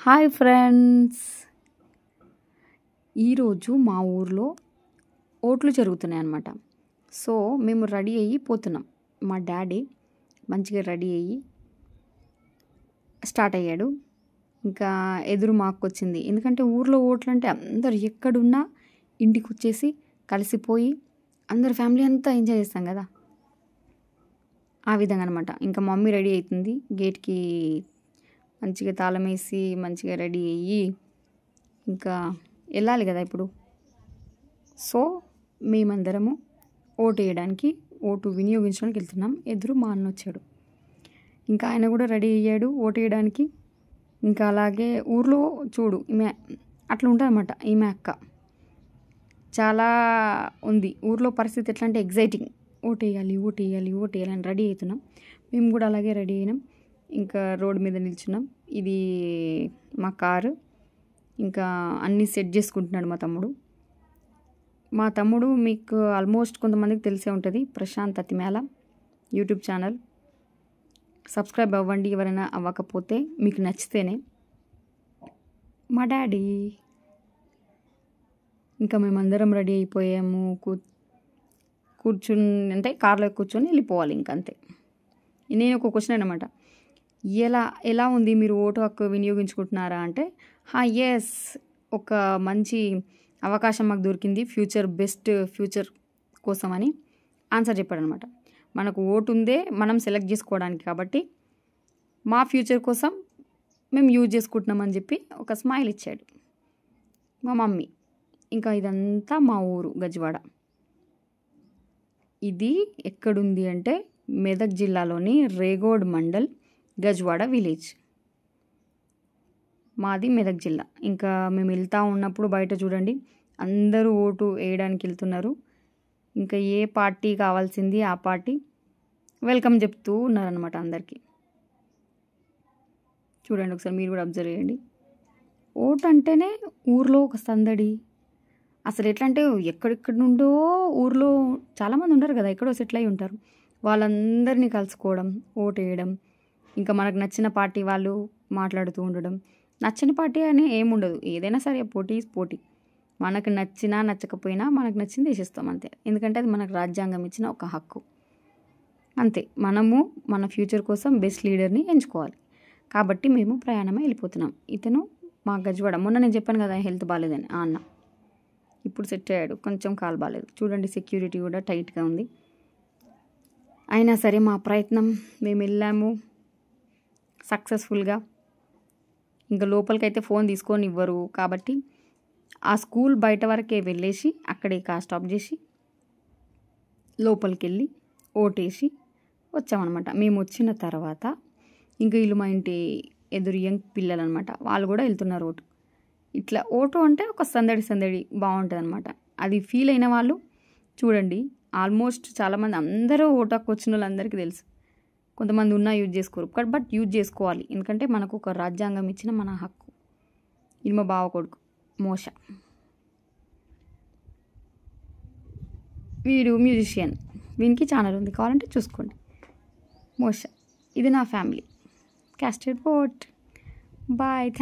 Hi friends, ఈరోజు మా ఊర్లో ఓట్లు జరుగుతున్నాయి అన్నమాట. సో మేము రెడీ అయ్యి పోతున్నాం. మా డాడీ మంచిగా రెడీ అయ్యి స్టార్ట్ అయ్యాడు. ఇంకా ఎదురు మాకు వచ్చింది. ఎందుకంటే ఊర్లో ఓట్లు అంటే అందరు ఎక్కడున్నా ఇంటికి వచ్చేసి కలిసిపోయి అందరు ఫ్యామిలీ అంతా ఎంజాయ్ చేస్తాం కదా, ఆ విధంగా అనమాట. ఇంకా మమ్మీ రెడీ అవుతుంది, గేట్కి మంచిగా తాళం వేసి మంచిగా రెడీ అయ్యి ఇంకా వెళ్ళాలి కదా ఇప్పుడు. సో మేమందరము ఓటు వేయడానికి, ఓటు వినియోగించడానికి వెళ్తున్నాం. ఎదురు మా అన్న వచ్చాడు, ఇంకా ఆయన కూడా రెడీ అయ్యాడు ఓటు వేయడానికి. ఇంకా అలాగే ఊర్లో చూడు ఈమె అట్లా ఉంటుంది అన్నమాట. ఈమె అక్క చాలా ఉంది ఊర్లో పరిస్థితి. ఎట్లా అంటే ఎగ్జైటింగ్, ఓటు వేయాలి ఓటు వేయాలి ఓటు వేయాలని రెడీ అవుతున్నాం. మేము కూడా అలాగే రెడీ అయినాం. ఇంకా రోడ్ మీద నిల్చున్నాం. ఇది మా కారు. ఇంకా అన్నీ సెట్ చేసుకుంటున్నాడు మా తమ్ముడు. మీకు ఆల్మోస్ట్ కొంతమందికి తెలిసే ఉంటుంది, ప్రశాంత్ అతిమేల యూట్యూబ్ ఛానల్. సబ్స్క్రైబ్ అవ్వండి ఎవరైనా అవ్వకపోతే, మీకు నచ్చితేనే. మా డాడీ ఇంకా మేమందరం రెడీ అయిపోయాము. కూర్చుని అంటే కార్లో కూర్చొని వెళ్ళిపోవాలి ఇంకంతే. నేను ఒక క్వశ్చన్ అనమాట, ఎలా ఉంది మీరు ఓటు హక్కు వినియోగించుకుంటున్నారా అంటే, ఎస్, ఒక మంచి అవకాశం మాకు దొరికింది బెస్ట్ ఫ్యూచర్ కోసం అని ఆన్సర్ చెప్పాడనమాట. మనకు ఓటు ఉందే మనం సెలెక్ట్ చేసుకోవడానికి, కాబట్టి మా ఫ్యూచర్ కోసం మేము యూజ్ చేసుకుంటున్నామని చెప్పి ఒక స్మైల్ ఇచ్చాడు మా మమ్మీ. ఇంకా ఇదంతా మా ఊరు గజ్వాడ. ఇది ఎక్కడుంది అంటే మెదక్ జిల్లాలోని రేగోడ్ మండల్, గజ్వాడ విలేజ్. మాది మెదక్ జిల్లా. ఇంకా మేము వెళ్తూ ఉన్నప్పుడు బయట చూడండి అందరూ ఓటు వేయడానికి వెళ్తున్నారు. ఇంకా ఏ పార్టీ కావాల్సింది ఆ పార్టీ వెల్కమ్ చెప్తూ ఉన్నారనమాట అందరికీ. చూడండి ఒకసారి మీరు కూడా అబ్జర్వ్ చేయండి. ఓటు అంటేనే ఊర్లో ఒక సందడి. అసలు ఎట్లా అంటే ఎక్కడెక్కడి నుండో ఊర్లో చాలామంది ఉంటారు కదా, ఎక్కడో సెటిల్ అయి ఉంటారు. వాళ్ళందరినీ కలుసుకోవడం, ఓటు వేయడం, ఇంకా మనకు నచ్చిన పార్టీ వాళ్ళు మాట్లాడుతూ ఉండడం. నచ్చని పార్టీ అని ఏముండదు, ఏదైనా సరే పోటీ. మనకు నచ్చినా నచ్చకపోయినా మనకు నచ్చింది వేసేస్తాం అంతే. ఎందుకంటే అది మనకు రాజ్యాంగం ఇచ్చిన ఒక హక్కు అంతే. మనము మన ఫ్యూచర్ కోసం బెస్ట్ లీడర్ని ఎంచుకోవాలి. కాబట్టి మేము ప్రయాణమే వెళ్ళిపోతున్నాం. ఇతను మా గజ్వాడ. మొన్న నేను చెప్పాను కదా హెల్త్ బాగాలేదని, ఆ అన్న ఇప్పుడు సెట్ అయ్యాడు. కొంచెం కాలు బాగాలేదు. చూడండి సెక్యూరిటీ కూడా టైట్గా ఉంది. అయినా సరే మా ప్రయత్నం, మేము వెళ్ళాము సక్సెస్ఫుల్గా. ఇంకా లోపలికైతే ఫోన్ తీసుకొని ఇవ్వరు కాబట్టి ఆ స్కూల్ బయట వరకే వెళ్ళేసి అక్కడే కార్ స్టాప్ చేసి లోపలికి వెళ్ళి ఓటేసి వచ్చామన్నమాట. మేము వచ్చిన తర్వాత ఇంకా వీళ్ళు మా ఇంటి ఎదురు యంగ్ పిల్లలు అనమాట, వాళ్ళు కూడా వెళ్తున్నారు ఓటు. ఇట్లా ఓటు అంటే ఒక సందడి బాగుంటుంది అనమాట. అది ఫీల్ అయిన వాళ్ళు చూడండి. ఆల్మోస్ట్ చాలామంది అందరూ ఓటు హక్కు వచ్చిన వాళ్ళందరికీ తెలుసు. కొంతమంది ఉన్నా యూజ్ చేసుకోరు, బట్ యూజ్ చేసుకోవాలి. ఎందుకంటే మనకు ఒక రాజ్యాంగం ఇచ్చిన మన హక్కు. ఇది మా బావ కొడుకు మోష, వీడు మ్యూజిషియన్. వీనికి ఛానల్ ఉంది, కావాలంటే చూసుకోండి. మోష. ఇది నా family. Casted vote. Bye. Thank